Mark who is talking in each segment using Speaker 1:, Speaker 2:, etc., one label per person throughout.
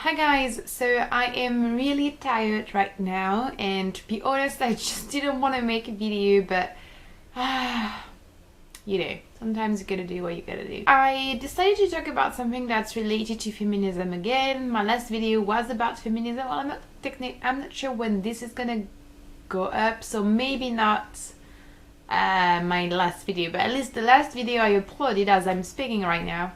Speaker 1: Hi guys, so I am really tired right now, and to be honest I just didn't want to make a video, but sometimes you gotta do what you gotta do. I decided to talk about something that's related to feminism again. My last video was about feminism. Well, I'm not sure when this is gonna go up, so maybe not my last video, but at least the last video I uploaded as I'm speaking right now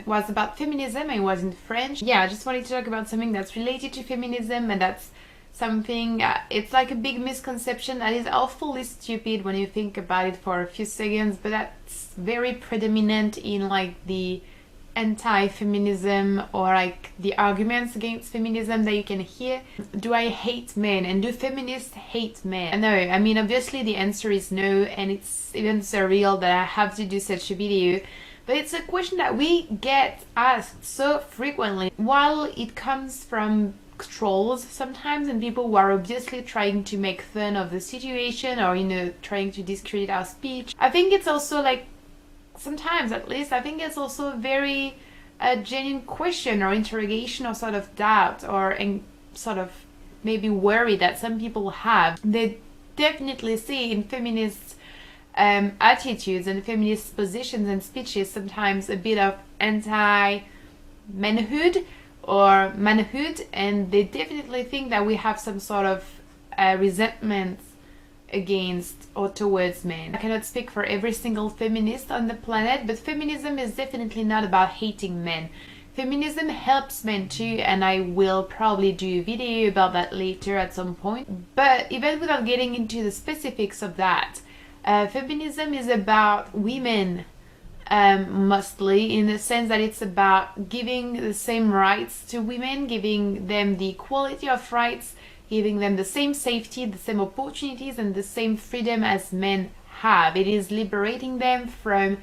Speaker 1: was about feminism. It was in French. Yeah, I just wanted to talk about something that's related to feminism, and that's something, it's like a big misconception that is awfully stupid when you think about it for a few seconds, but that's very predominant in like the anti-feminism or like the arguments against feminism that you can hear. Do I hate men, and do feminists hate men? No, I mean obviously the answer is no, and it's even surreal that I have to do such a video. But it's a question that we get asked so frequently, while it comes from trolls sometimes and people who are obviously trying to make fun of the situation or, trying to discredit our speech. I think it's also like, sometimes at least, I think it's also a very genuine question or interrogation or sort of doubt or sort of maybe worry that some people have. They definitely see in feminists attitudes and feminist positions and speeches sometimes a bit of anti-manhood or manhood, and they definitely think that we have some sort of resentment against or towards men. I cannot speak for every single feminist on the planet, but feminism is definitely not about hating men. Feminism helps men too, and I will probably do a video about that later at some point. But even without getting into the specifics of that, feminism is about women mostly, in the sense that it's about giving the same rights to women, giving them the equality of rights, giving them the same safety, the same opportunities, and the same freedom as men have. It is liberating them from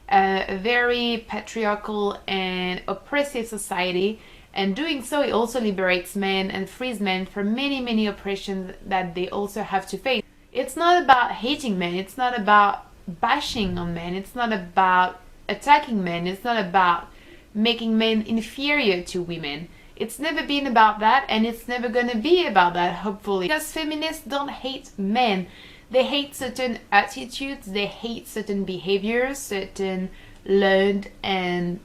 Speaker 1: a very patriarchal and oppressive society, and doing so it also liberates men and frees men from many oppressions that they also have to face. It's not about hating men, it's not about bashing on men, it's not about attacking men, it's not about making men inferior to women. It's never been about that, and it's never gonna be about that, hopefully. Because feminists don't hate men. They hate certain attitudes, they hate certain behaviors, certain learned and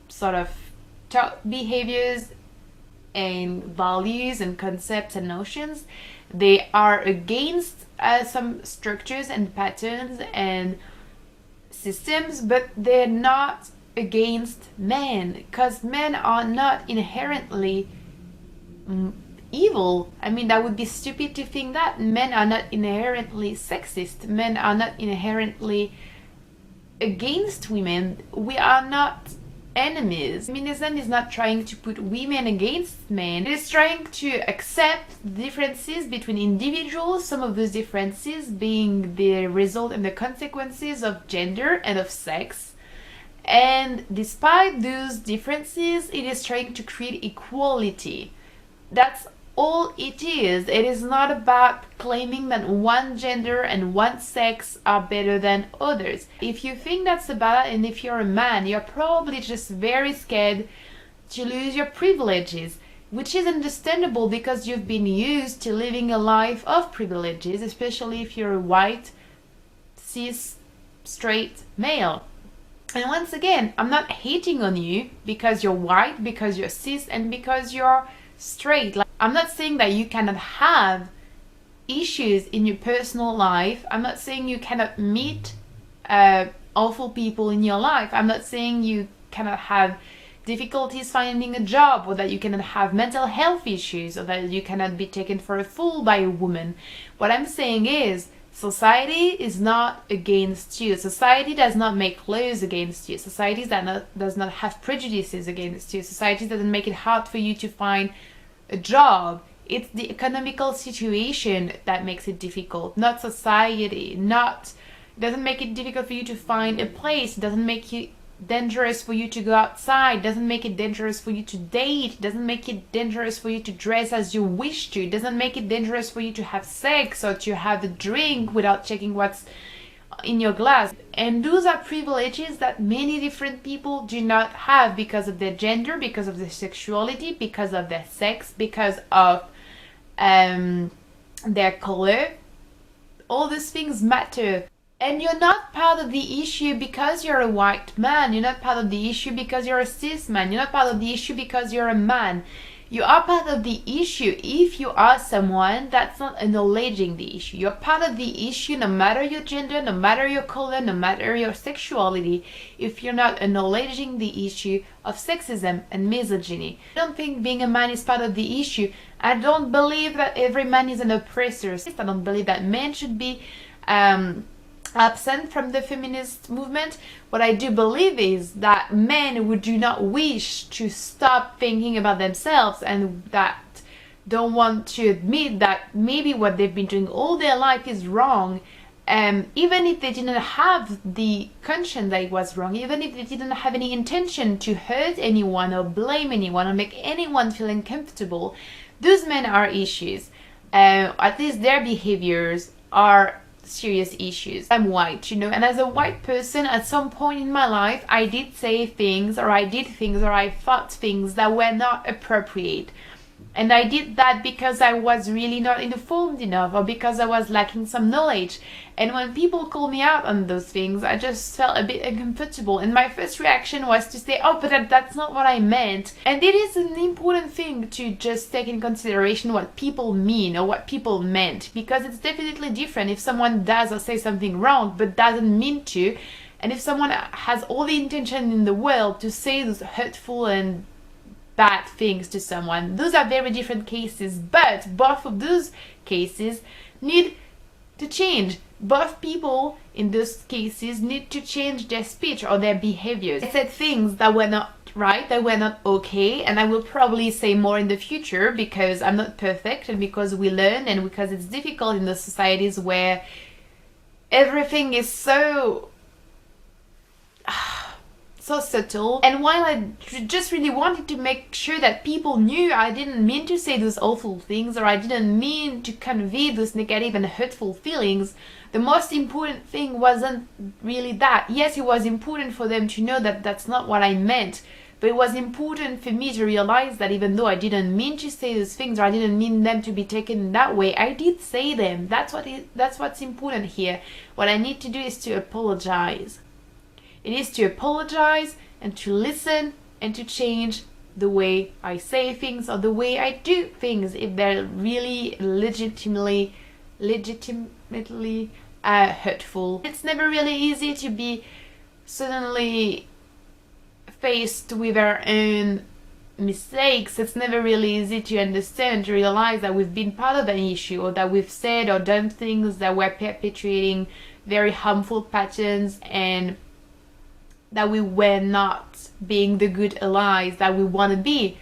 Speaker 1: sort of taught behaviors and values and concepts and notions. They are against some structures and patterns and systems, but they're not against men, because men are not inherently evil. I mean, that would be stupid to think that. Men are not inherently sexist. Men are not inherently against women. We are not enemies. Feminism is not trying to put women against men. It is trying to accept differences between individuals, some of those differences being the result and the consequences of gender and of sex. And despite those differences, it is trying to create equality. That's all it is. It is not about claiming that one gender and one sex are better than others. If you think that's about it, and if you're a man, you're probably just very scared to lose your privileges, which is understandable because you've been used to living a life of privileges, especially if you're a white, cis, straight male. And once again, I'm not hating on you because you're white, because you're cis, and because you're straight. Like, I'm not saying that you cannot have issues in your personal life. I'm not saying you cannot meet awful people in your life. I'm not saying you cannot have difficulties finding a job, or that you cannot have mental health issues, or that you cannot be taken for a fool by a woman. What I'm saying is, society is not against you. Society does not make laws against you. Society does not have prejudices against you. Society doesn't make it hard for you to find a job. It's the economical situation that makes it difficult, not society. It doesn't make it difficult for you to find a place. It doesn't make it dangerous for you to go outside. It doesn't make it dangerous for you to date. It doesn't make it dangerous for you to dress as you wish to. It doesn't make it dangerous for you to have sex or to have a drink without checking what's in your glass, and those are privileges that many different people do not have because of their gender, because of their sexuality, because of their sex, because of their color. All these things matter. And you're not part of the issue because you're a white man. You're not part of the issue because you're a cis man. You're not part of the issue because you're a man. You are part of the issue if you are someone that's not acknowledging the issue. You're part of the issue no matter your gender, no matter your color, no matter your sexuality, if you're not acknowledging the issue of sexism and misogyny. I don't think being a man is part of the issue. I don't believe that every man is an oppressor. I don't believe that men should be absent from the feminist movement. What I do believe is that men who do not wish to stop thinking about themselves and that don't want to admit that maybe what they've been doing all their life is wrong, even if they didn't have the conscience that it was wrong, even if they didn't have any intention to hurt anyone or blame anyone or make anyone feel uncomfortable, those men are issues. At least their behaviors are serious issues. I'm white, and as a white person, at some point in my life, I did say things or I did things or I thought things that were not appropriate. And I did that because I was really not informed enough or because I was lacking some knowledge. And when people call me out on those things, I just felt a bit uncomfortable. And my first reaction was to say, oh, but that's not what I meant. And it is an important thing to just take in consideration what people mean or what people meant, because it's definitely different if someone does or says something wrong but doesn't mean to, and if someone has all the intention in the world to say those hurtful and bad things to someone. Those are very different cases, but both of those cases need to change. Both people in those cases need to change their speech or their behaviors. I said things that were not right, that were not okay, and I will probably say more in the future because I'm not perfect and because we learn and because it's difficult in the societies where everything is so subtle. And while I just really wanted to make sure that people knew I didn't mean to say those awful things or I didn't mean to convey those negative and hurtful feelings, the most important thing wasn't really that. Yes, it was important for them to know that that's not what I meant, but it was important for me to realize that even though I didn't mean to say those things or I didn't mean them to be taken that way, I did say them. That's what's important here. What I need to do is to apologize. It is to apologize and to listen and to change the way I say things or the way I do things if they're really legitimately hurtful. It's never really easy to be suddenly faced with our own mistakes. It's never really easy to understand, to realize that we've been part of an issue or that we've said or done things that were perpetuating very harmful patterns and that we were not being the good allies that we want to be.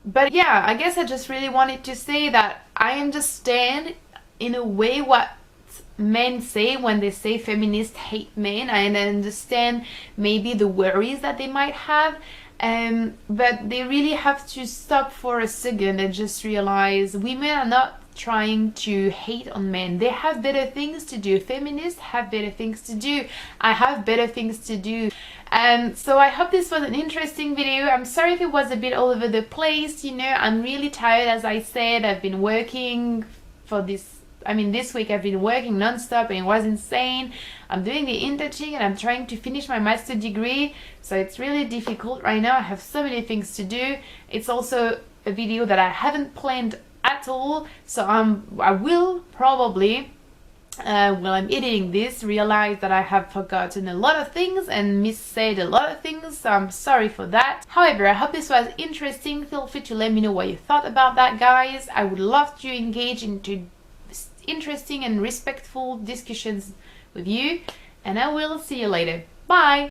Speaker 1: But yeah, I guess I just really wanted to say that I understand in a way what men say when they say feminists hate men. I understand maybe the worries that they might have, but they really have to stop for a second and just realize women are not trying to hate on men. They have better things to do. Feminists have better things to do. I have better things to do. So I hope this was an interesting video. I'm sorry if it was a bit all over the place. I'm really tired, as I said. I've been working for this. This week I've been working non-stop and it was insane. I'm doing the internship and I'm trying to finish my master degree, so it's really difficult right now. I have so many things to do. It's also a video that I haven't planned at all, so I will probably while I'm editing this realize that I have forgotten a lot of things and missaid a lot of things, so I'm sorry for that. However, I hope this was interesting. Feel free to let me know what you thought about that, guys. I would love to engage into interesting and respectful discussions with you, and I will see you later. Bye.